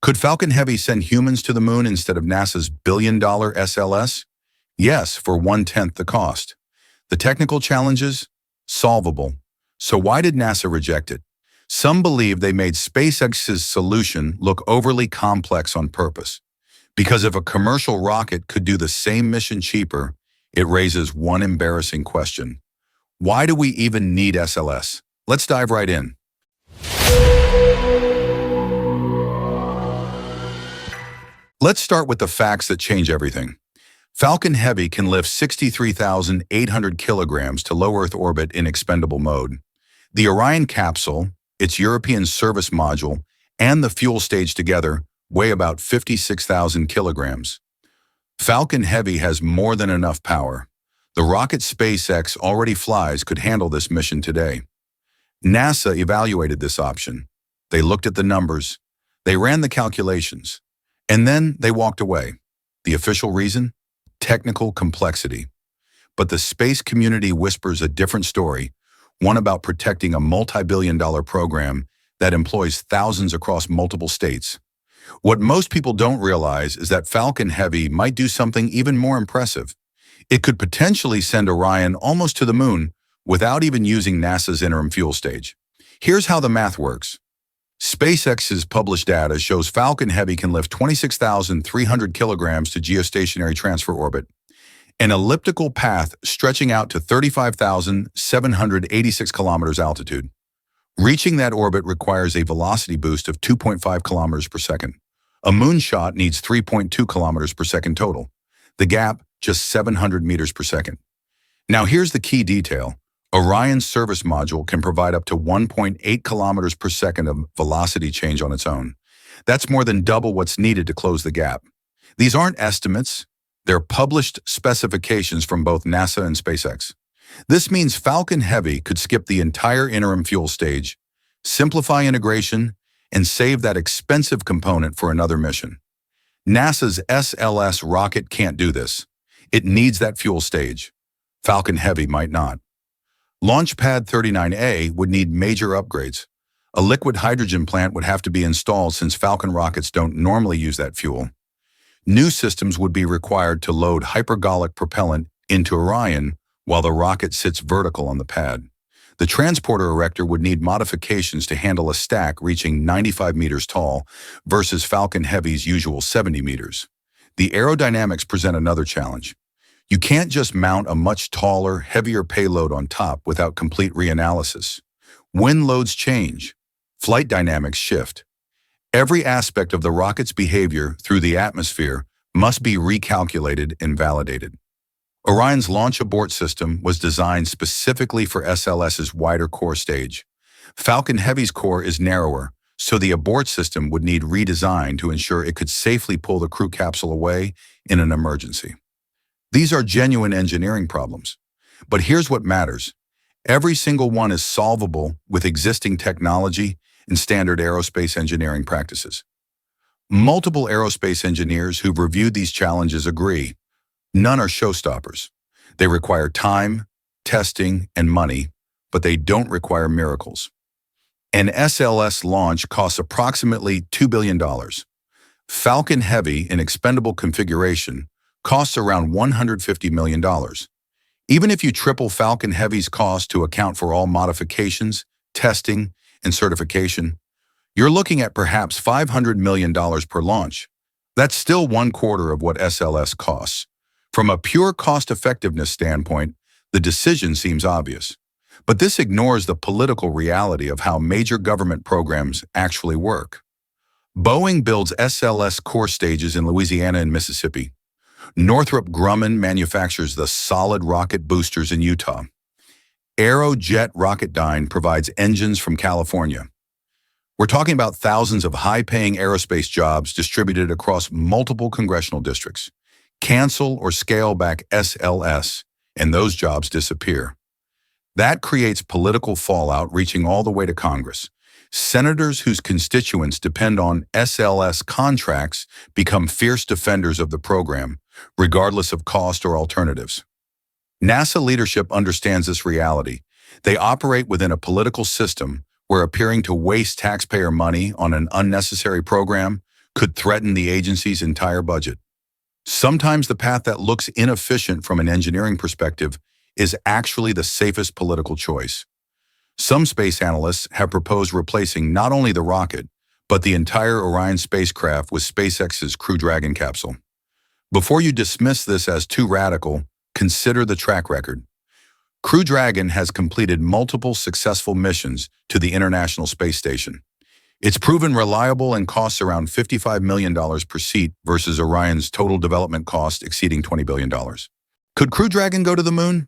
Could Falcon Heavy send humans to the moon instead of NASA's billion-dollar SLS? Yes, for one-tenth the cost. The technical challenges? Solvable. So why did NASA reject it? Some believe they made SpaceX's solution look overly complex on purpose. Because if a commercial rocket could do the same mission cheaper, it raises one embarrassing question. Why do we even need SLS? Let's dive right in. Let's start with the facts that change everything. Falcon Heavy can lift 63,800 kilograms to low Earth orbit in expendable mode. The Orion capsule, its European service module, and the fuel stage together weigh about 56,000 kilograms. Falcon Heavy has more than enough power. The rocket SpaceX already flies could handle this mission today. NASA evaluated this option. They looked at the numbers, they ran the calculations, and then they walked away. The official reason? Technical complexity. But the space community whispers a different story, one about protecting a multi-billion-dollar program that employs thousands across multiple states. What most people don't realize is that Falcon Heavy might do something even more impressive. It could potentially send Orion almost to the moon without even using NASA's interim fuel stage. Here's how the math works. SpaceX's published data shows Falcon Heavy can lift 26,300 kilograms to geostationary transfer orbit, an elliptical path stretching out to 35,786 kilometers altitude. Reaching that orbit requires a velocity boost of 2.5 kilometers per second. A moonshot needs 3.2 kilometers per second total. The gap, just 700 meters per second. Now here's the key detail. Orion's service module can provide up to 1.8 kilometers per second of velocity change on its own. That's more than double what's needed to close the gap. These aren't estimates. They're published specifications from both NASA and SpaceX. This means Falcon Heavy could skip the entire interim fuel stage, simplify integration, and save that expensive component for another mission. NASA's SLS rocket can't do this. It needs that fuel stage. Falcon Heavy might not. Launch Pad 39A would need major upgrades. A liquid hydrogen plant would have to be installed since Falcon rockets don't normally use that fuel. New systems would be required to load hypergolic propellant into Orion while the rocket sits vertical on the pad. The transporter erector would need modifications to handle a stack reaching 95 meters tall versus Falcon Heavy's usual 70 meters. The aerodynamics present another challenge. You can't just mount a much taller, heavier payload on top without complete reanalysis. Wind loads change. Flight dynamics shift. Every aspect of the rocket's behavior through the atmosphere must be recalculated and validated. Orion's launch abort system was designed specifically for SLS's wider core stage. Falcon Heavy's core is narrower, so the abort system would need redesign to ensure it could safely pull the crew capsule away in an emergency. These are genuine engineering problems. But here's what matters. Every single one is solvable with existing technology and standard aerospace engineering practices. Multiple aerospace engineers who've reviewed these challenges agree. None are showstoppers. They require time, testing, and money, but they don't require miracles. An SLS launch costs approximately $2 billion. Falcon Heavy in expendable configuration costs around $150 million. Even if you triple Falcon Heavy's cost to account for all modifications, testing, and certification, you're looking at perhaps $500 million per launch. That's still 1/4 of what SLS costs. From a pure cost-effectiveness standpoint, the decision seems obvious. But this ignores the political reality of how major government programs actually work. Boeing builds SLS core stages in Louisiana and Mississippi. Northrop Grumman manufactures the solid rocket boosters in Utah. Aerojet Rocketdyne provides engines from California. We're talking about thousands of high-paying aerospace jobs distributed across multiple congressional districts. Cancel or scale back SLS, and those jobs disappear. That creates political fallout reaching all the way to Congress. Senators whose constituents depend on SLS contracts become fierce defenders of the program, regardless of cost or alternatives. NASA leadership understands this reality. They operate within a political system where appearing to waste taxpayer money on an unnecessary program could threaten the agency's entire budget. Sometimes the path that looks inefficient from an engineering perspective is actually the safest political choice. Some space analysts have proposed replacing not only the rocket, but the entire Orion spacecraft with SpaceX's Crew Dragon capsule. Before you dismiss this as too radical, consider the track record. Crew Dragon has completed multiple successful missions to the International Space Station. It's proven reliable and costs around $55 million per seat versus Orion's total development cost exceeding $20 billion. Could Crew Dragon go to the moon?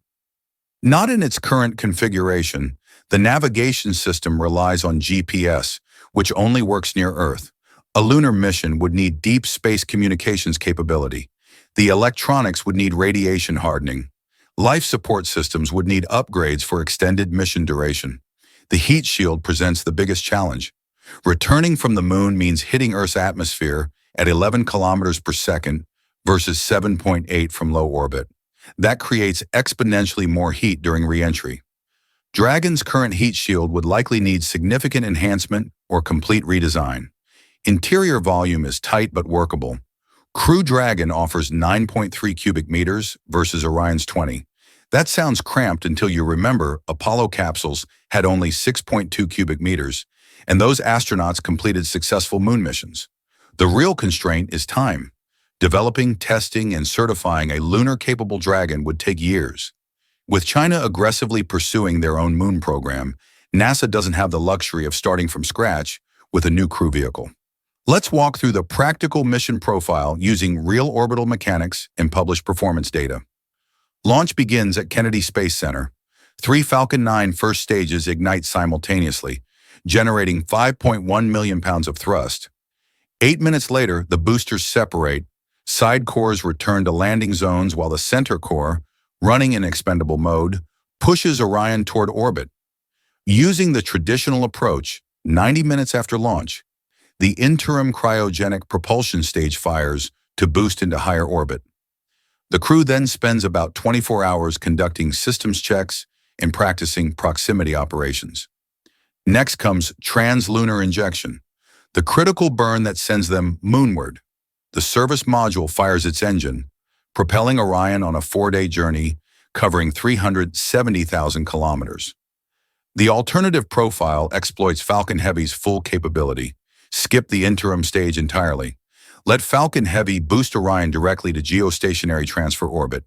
Not in its current configuration. The navigation system relies on GPS, which only works near Earth. A lunar mission would need deep space communications capability. The electronics would need radiation hardening. Life support systems would need upgrades for extended mission duration. The heat shield presents the biggest challenge. Returning from the moon means hitting Earth's atmosphere at 11 kilometers per second versus 7.8 from low orbit. That creates exponentially more heat during re-entry. Dragon's current heat shield would likely need significant enhancement or complete redesign. Interior volume is tight but workable. Crew Dragon offers 9.3 cubic meters versus Orion's 20. That sounds cramped until you remember Apollo capsules had only 6.2 cubic meters, and those astronauts completed successful moon missions. The real constraint is time. Developing, testing, and certifying a lunar-capable Dragon would take years. With China aggressively pursuing their own moon program, NASA doesn't have the luxury of starting from scratch with a new crew vehicle. Let's walk through the practical mission profile using real orbital mechanics and published performance data. Launch begins at Kennedy Space Center. 3 Falcon 9 first stages ignite simultaneously, generating 5.1 million pounds of thrust. 8 minutes later, the boosters separate. Side cores return to landing zones while the center core, running in expendable mode, pushes Orion toward orbit. Using the traditional approach, 90 minutes after launch, the interim cryogenic propulsion stage fires to boost into higher orbit. The crew then spends about 24 hours conducting systems checks and practicing proximity operations. Next comes translunar injection, the critical burn that sends them moonward. The service module fires its engine, propelling Orion on a 4-day journey covering 370,000 kilometers. The alternative profile exploits Falcon Heavy's full capability. Skip the interim stage entirely. Let Falcon Heavy boost Orion directly to geostationary transfer orbit.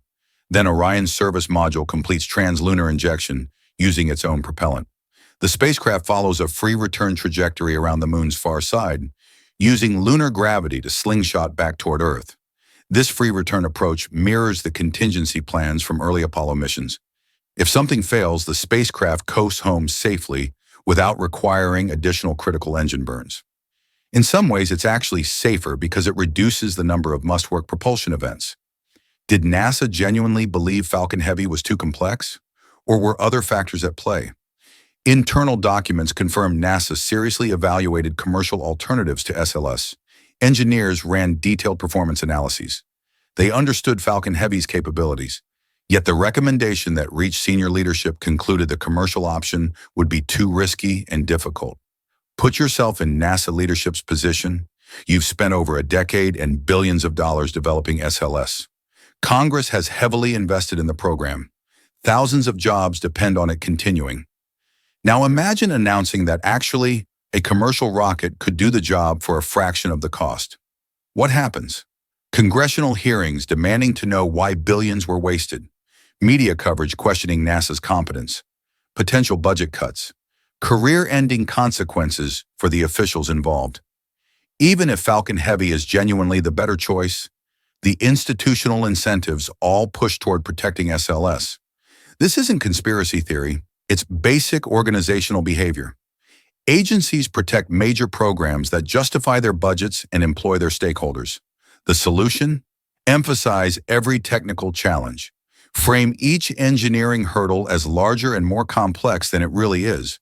Then Orion's service module completes translunar injection using its own propellant. The spacecraft follows a free return trajectory around the moon's far side, using lunar gravity to slingshot back toward Earth. This free return approach mirrors the contingency plans from early Apollo missions. If something fails, the spacecraft coasts home safely without requiring additional critical engine burns. In some ways, it's actually safer because it reduces the number of must-work propulsion events. Did NASA genuinely believe Falcon Heavy was too complex? Or were other factors at play? Internal documents confirm NASA seriously evaluated commercial alternatives to SLS. Engineers ran detailed performance analyses. They understood Falcon Heavy's capabilities, yet the recommendation that reached senior leadership concluded the commercial option would be too risky and difficult. Put yourself in NASA leadership's position. You've spent over a decade and billions of dollars developing SLS. Congress has heavily invested in the program. Thousands of jobs depend on it continuing. Now imagine announcing that actually a commercial rocket could do the job for a fraction of the cost. What happens? Congressional hearings demanding to know why billions were wasted. Media coverage questioning NASA's competence. Potential budget cuts. Career-ending consequences for the officials involved. Even if Falcon Heavy is genuinely the better choice, the institutional incentives all push toward protecting SLS. This isn't conspiracy theory. It's basic organizational behavior. Agencies protect major programs that justify their budgets and employ their stakeholders. The solution? Emphasize every technical challenge. Frame each engineering hurdle as larger and more complex than it really is.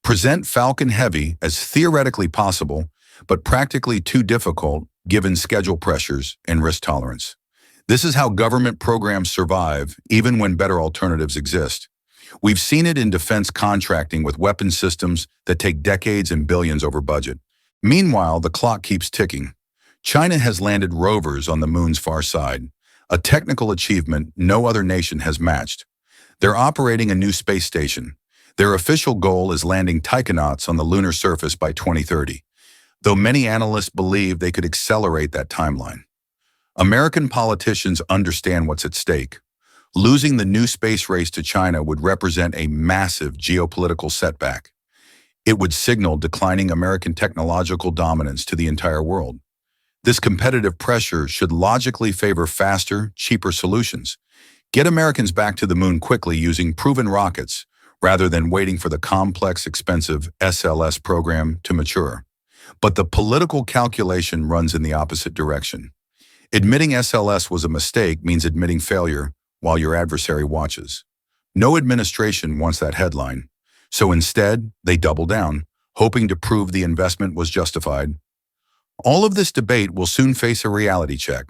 Present Falcon Heavy as theoretically possible, but practically too difficult given schedule pressures and risk tolerance. This is how government programs survive, even when better alternatives exist. We've seen it in defense contracting with weapons systems that take decades and billions over budget. Meanwhile, the clock keeps ticking. China has landed rovers on the moon's far side, a technical achievement no other nation has matched. They're operating a new space station. Their official goal is landing taikonauts on the lunar surface by 2030, though many analysts believe they could accelerate that timeline. American politicians understand what's at stake. Losing the new space race to China would represent a massive geopolitical setback. It would signal declining American technological dominance to the entire world. This competitive pressure should logically favor faster, cheaper solutions. Get Americans back to the moon quickly using proven rockets, rather than waiting for the complex, expensive SLS program to mature. But the political calculation runs in the opposite direction. Admitting SLS was a mistake means admitting failure while your adversary watches. No administration wants that headline, so instead, they double down, hoping to prove the investment was justified. All of this debate will soon face a reality check.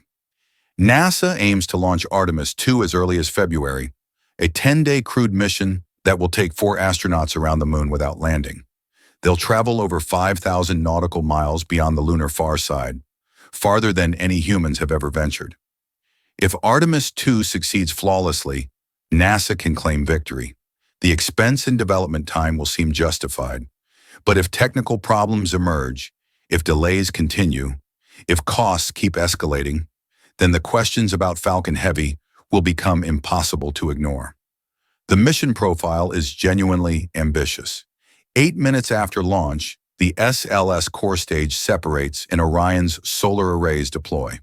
NASA aims to launch Artemis 2 as early as February, a 10-day crewed mission that will take 4 astronauts around the moon without landing. They'll travel over 5,000 nautical miles beyond the lunar far side, farther than any humans have ever ventured. If Artemis 2 succeeds flawlessly, NASA can claim victory. The expense and development time will seem justified. But if technical problems emerge, if delays continue, if costs keep escalating, then the questions about Falcon Heavy will become impossible to ignore. The mission profile is genuinely ambitious. 8 minutes after launch, the SLS core stage separates and Orion's solar arrays deploy.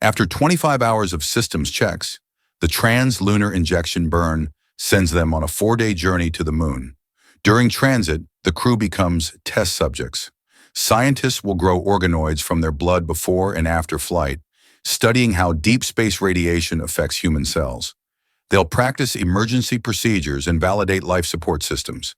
After 25 hours of systems checks, the trans-lunar injection burn sends them on a 4-day journey to the moon. During transit, the crew becomes test subjects. Scientists will grow organoids from their blood before and after flight, studying how deep space radiation affects human cells. They'll practice emergency procedures and validate life support systems.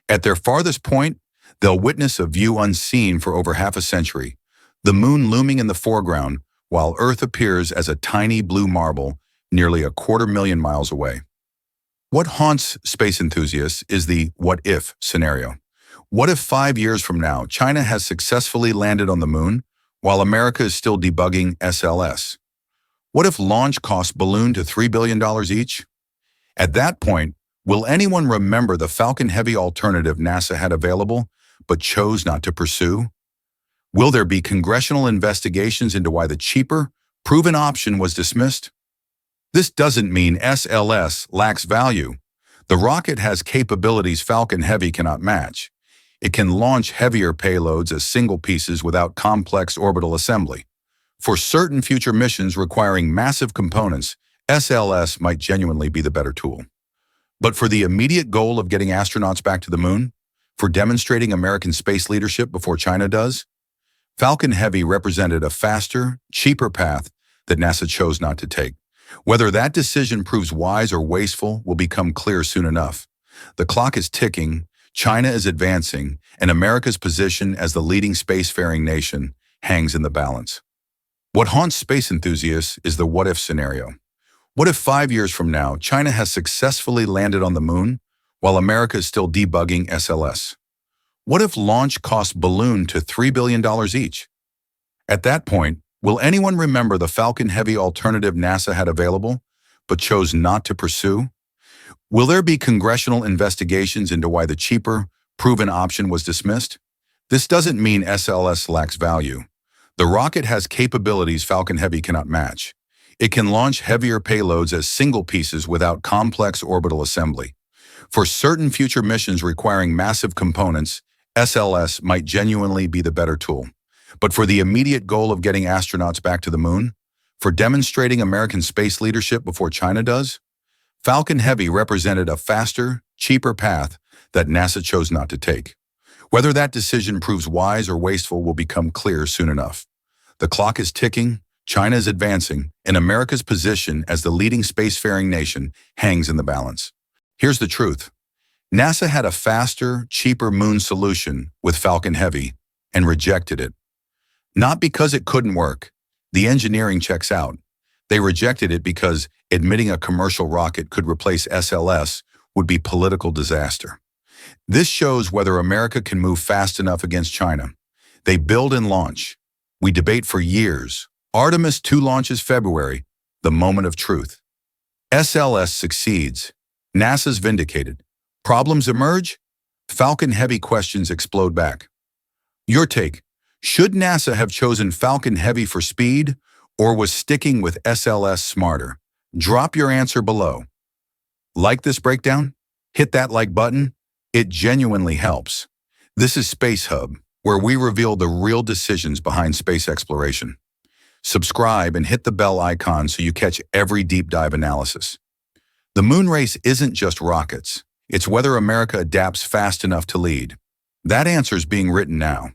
At their farthest point, they'll witness a view unseen for over half a century, the moon looming in the foreground while Earth appears as a tiny blue marble nearly 250,000 miles away. What haunts space enthusiasts is the what-if scenario. What if 5 years from now, China has successfully landed on the moon while America is still debugging SLS? What if launch costs balloon to $3 billion each? At that point, will anyone remember the Falcon Heavy alternative NASA had available but chose not to pursue? Will there be congressional investigations into why the cheaper, proven option was dismissed? This doesn't mean SLS lacks value. The rocket has capabilities Falcon Heavy cannot match. It can launch heavier payloads as single pieces without complex orbital assembly. For certain future missions requiring massive components, SLS might genuinely be the better tool. But for the immediate goal of getting astronauts back to the moon, for demonstrating American space leadership before China does, Falcon Heavy represented a faster, cheaper path that NASA chose not to take. Whether that decision proves wise or wasteful will become clear soon enough. The clock is ticking, China is advancing, and America's position as the leading spacefaring nation hangs in the balance. What haunts space enthusiasts is the what-if scenario. What if 5 years from now, China has successfully landed on the moon while America is still debugging SLS? What if launch costs balloon to $3 billion each? At that point, will anyone remember the Falcon Heavy alternative NASA had available but chose not to pursue? Will there be congressional investigations into why the cheaper, proven option was dismissed? This doesn't mean SLS lacks value. The rocket has capabilities Falcon Heavy cannot match. It can launch heavier payloads as single pieces without complex orbital assembly. For certain future missions requiring massive components, SLS might genuinely be the better tool. But for the immediate goal of getting astronauts back to the moon, for demonstrating American space leadership before China does, Falcon Heavy represented a faster, cheaper path that NASA chose not to take. Whether that decision proves wise or wasteful will become clear soon enough. The clock is ticking, China is advancing, and America's position as the leading spacefaring nation hangs in the balance. Here's the truth. NASA had a faster, cheaper moon solution with Falcon Heavy and rejected it. Not because it couldn't work. The engineering checks out. They rejected it because admitting a commercial rocket could replace SLS would be political disaster. This shows whether America can move fast enough against China. They build and launch. We debate for years. Artemis 2 launches February, the moment of truth. SLS succeeds. NASA's vindicated. Problems emerge? Falcon Heavy questions explode back. Your take, should NASA have chosen Falcon Heavy for speed, or was sticking with SLS smarter? Drop your answer below. Like this breakdown? Hit that like button. It genuinely helps. This is Space Hub, where we reveal the real decisions behind space exploration. Subscribe and hit the bell icon so you catch every deep dive analysis. The moon race isn't just rockets. It's whether America adapts fast enough to lead. That answer's being written now.